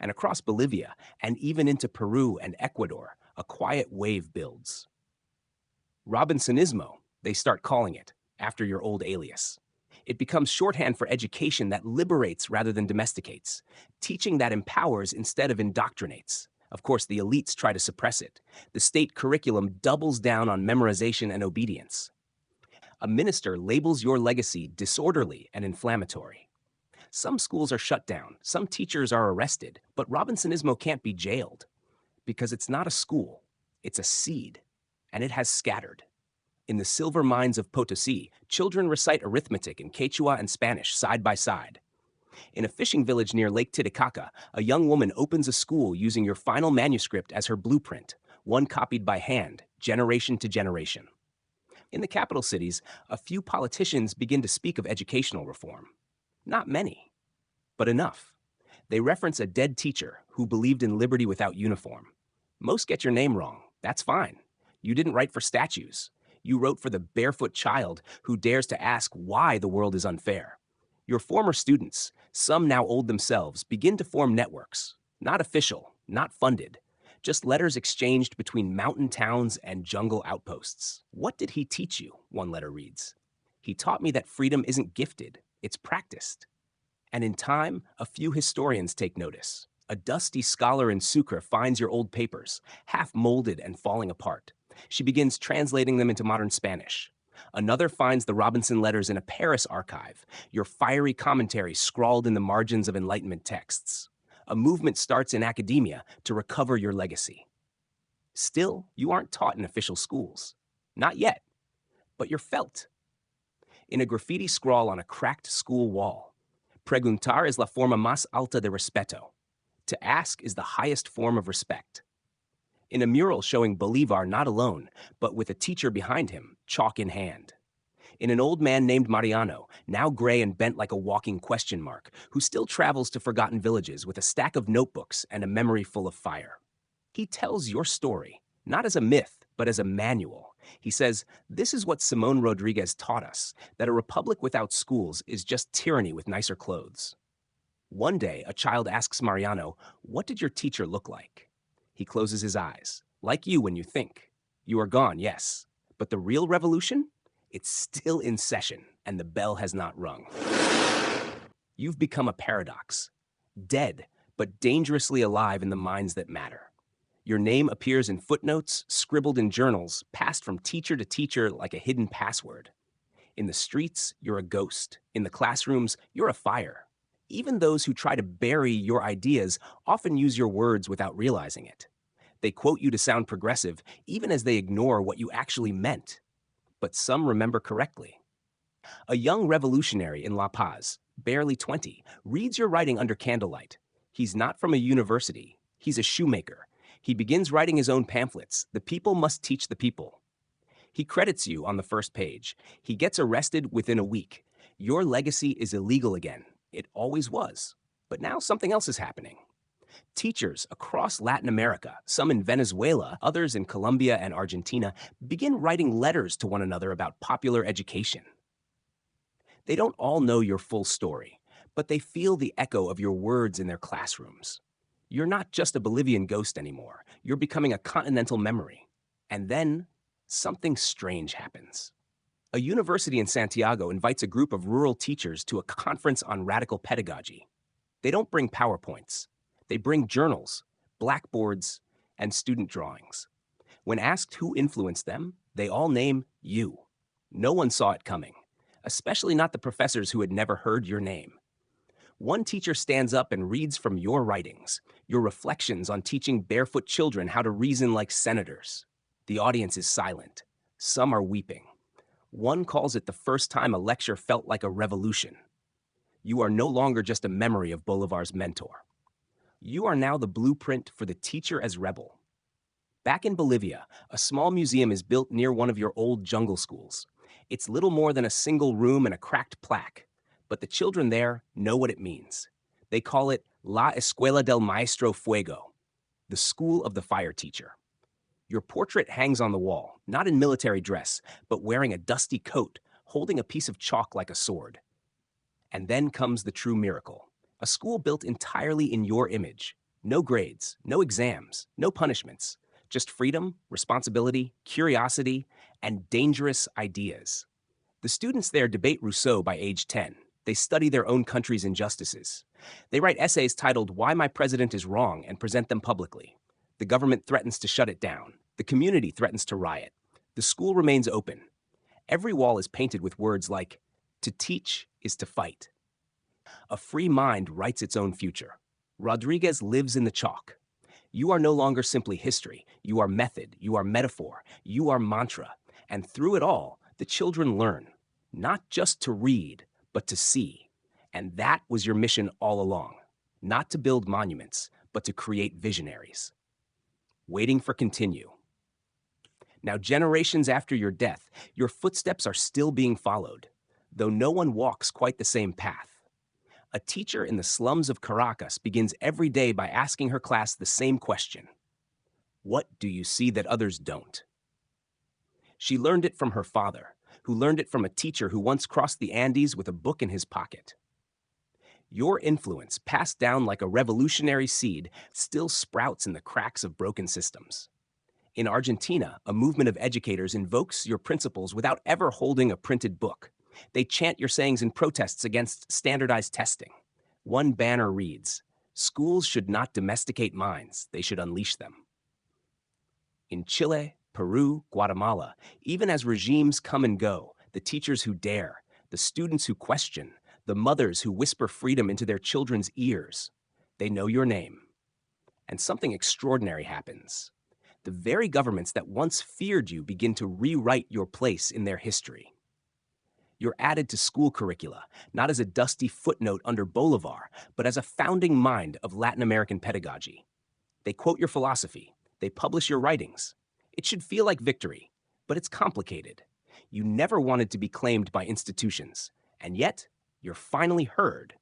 And across Bolivia, and even into Peru and Ecuador, a quiet wave builds. Robinsonismo, they start calling it, after your old alias. It becomes shorthand for education that liberates rather than domesticates, teaching that empowers instead of indoctrinates. Of course, the elites try to suppress it. The state curriculum doubles down on memorization and obedience. A minister labels your legacy disorderly and inflammatory. Some schools are shut down, some teachers are arrested, but Robinsonismo can't be jailed because it's not a school, it's a seed, and it has scattered. In the silver mines of Potosi, children recite arithmetic in Quechua and Spanish side by side. In a fishing village near Lake Titicaca, a young woman opens a school using your final manuscript as her blueprint, one copied by hand, generation to generation. In the capital cities, a few politicians begin to speak of educational reform. Not many, but enough. They reference a dead teacher who believed in liberty without uniform. Most get your name wrong. That's fine. You didn't write for statues. You wrote for the barefoot child who dares to ask why the world is unfair. Your former students, some now old themselves, begin to form networks. Not official, not funded. Just letters exchanged between mountain towns and jungle outposts. "What did he teach you?" one letter reads. "He taught me that freedom isn't gifted, it's practiced." And in time, a few historians take notice. A dusty scholar in Sucre finds your old papers, half molded and falling apart. She begins translating them into modern Spanish. Another finds the Robinson letters in a Paris archive, your fiery commentary scrawled in the margins of Enlightenment texts. A movement starts in academia to recover your legacy. Still, you aren't taught in official schools. Not yet, but you're felt. In a graffiti scrawl on a cracked school wall, "Preguntar es la forma más alta de respeto." To ask is the highest form of respect. In a mural showing Bolivar not alone, but with a teacher behind him, chalk in hand. In an old man named Mariano, now gray and bent like a walking question mark, who still travels to forgotten villages with a stack of notebooks and a memory full of fire. He tells your story, not as a myth, but as a manual. He says, "This is what Simón Rodríguez taught us, that a republic without schools is just tyranny with nicer clothes." One day, a child asks Mariano, "What did your teacher look like?" He closes his eyes, like you when you think. You are gone, yes, but the real revolution? It's still in session, and the bell has not rung. You've become a paradox, dead, but dangerously alive in the minds that matter. Your name appears in footnotes, scribbled in journals, passed from teacher to teacher like a hidden password. In the streets, you're a ghost. In the classrooms, you're a fire. Even those who try to bury your ideas often use your words without realizing it. They quote you to sound progressive, even as they ignore what you actually meant. But some remember correctly. A young revolutionary in La Paz, barely 20, reads your writing under candlelight. He's not from a university. He's a shoemaker. He begins writing his own pamphlets. The people must teach the people. He credits you on the first page. He gets arrested within a week. Your legacy is illegal again. It always was. But now something else is happening. Teachers across Latin America, some in Venezuela, others in Colombia and Argentina, begin writing letters to one another about popular education. They don't all know your full story, but they feel the echo of your words in their classrooms. You're not just a Bolivian ghost anymore. You're becoming a continental memory. And then something strange happens. A university in Santiago invites a group of rural teachers to a conference on radical pedagogy. They don't bring PowerPoints. They bring journals, blackboards, and student drawings. When asked who influenced them, they all name you. No one saw it coming, especially not the professors who had never heard your name. One teacher stands up and reads from your writings, your reflections on teaching barefoot children how to reason like senators. The audience is silent. Some are weeping. One calls it the first time a lecture felt like a revolution. You are no longer just a memory of Bolivar's mentor. You are now the blueprint for the teacher as rebel. Back in Bolivia, a small museum is built near one of your old jungle schools. It's little more than a single room and a cracked plaque, but the children there know what it means. They call it La Escuela del Maestro Fuego, the school of the fire teacher. Your portrait hangs on the wall, not in military dress, but wearing a dusty coat, holding a piece of chalk like a sword. And then comes the true miracle. A school built entirely in your image. No grades, no exams, no punishments. Just freedom, responsibility, curiosity, and dangerous ideas. The students there debate Rousseau by age 10. They study their own country's injustices. They write essays titled Why My President is Wrong and present them publicly. The government threatens to shut it down. The community threatens to riot. The school remains open. Every wall is painted with words like, to teach is to fight. A free mind writes its own future. Rodriguez lives in the chalk. You are no longer simply history. You are method. You are metaphor. You are mantra. And through it all, the children learn, not just to read, but to see. And that was your mission all along. Not to build monuments, but to create visionaries. Waiting for continue. Now, generations after your death, your footsteps are still being followed, though no one walks quite the same path. A teacher in the slums of Caracas begins every day by asking her class the same question. What do you see that others don't? She learned it from her father, who learned it from a teacher who once crossed the Andes with a book in his pocket. Your influence, passed down like a revolutionary seed, still sprouts in the cracks of broken systems. In Argentina, a movement of educators invokes your principles without ever holding a printed book. They chant your sayings in protests against standardized testing. One banner reads, "Schools should not domesticate minds, they should unleash them." In Chile, Peru, Guatemala, even as regimes come and go, the teachers who dare, the students who question, the mothers who whisper freedom into their children's ears, they know your name. And something extraordinary happens. The very governments that once feared you begin to rewrite your place in their history. You're added to school curricula, not as a dusty footnote under Bolivar, but as a founding mind of Latin American pedagogy. They quote your philosophy. They publish your writings. It should feel like victory, but it's complicated. You never wanted to be claimed by institutions, and yet you're finally heard.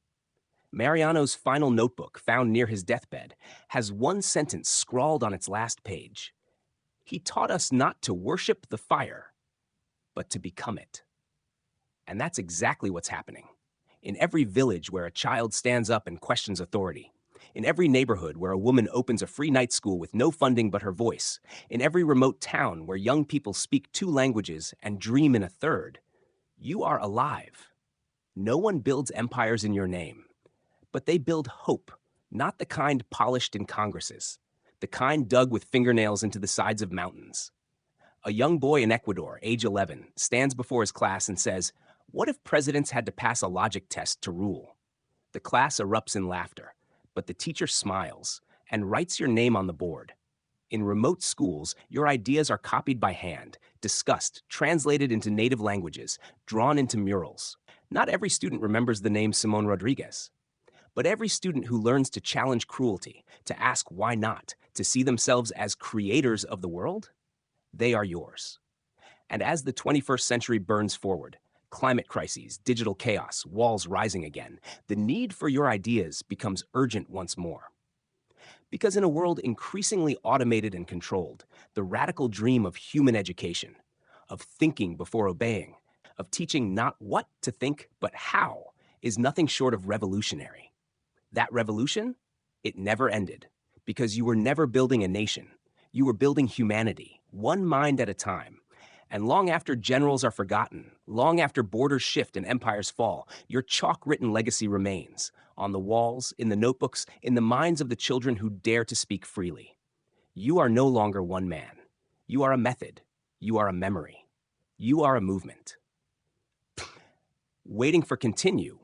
Mariano's final notebook, found near his deathbed, has one sentence scrawled on its last page. He taught us not to worship the fire, but to become it. And that's exactly what's happening. In every village where a child stands up and questions authority, in every neighborhood where a woman opens a free night school with no funding but her voice, in every remote town where young people speak 2 languages and dream in a third, you are alive. No one builds empires in your name, but they build hope, not the kind polished in congresses, the kind dug with fingernails into the sides of mountains. A young boy in Ecuador, age 11, stands before his class and says, "What if presidents had to pass a logic test to rule?" The class erupts in laughter, but the teacher smiles and writes your name on the board. In remote schools, your ideas are copied by hand, discussed, translated into native languages, drawn into murals. Not every student remembers the name Simón Rodríguez, but every student who learns to challenge cruelty, to ask why not, to see themselves as creators of the world, they are yours. And as the 21st century burns forward, climate crises, digital chaos, walls rising again, the need for your ideas becomes urgent once more. Because in a world increasingly automated and controlled, the radical dream of human education, of thinking before obeying, of teaching not what to think, but how, is nothing short of revolutionary. That revolution, it never ended, because you were never building a nation. You were building humanity, one mind at a time. And long after generals are forgotten, long after borders shift and empires fall, your chalk-written legacy remains, on the walls, in the notebooks, in the minds of the children who dare to speak freely. You are no longer one man. You are a method. You are a memory. You are a movement. Waiting for continue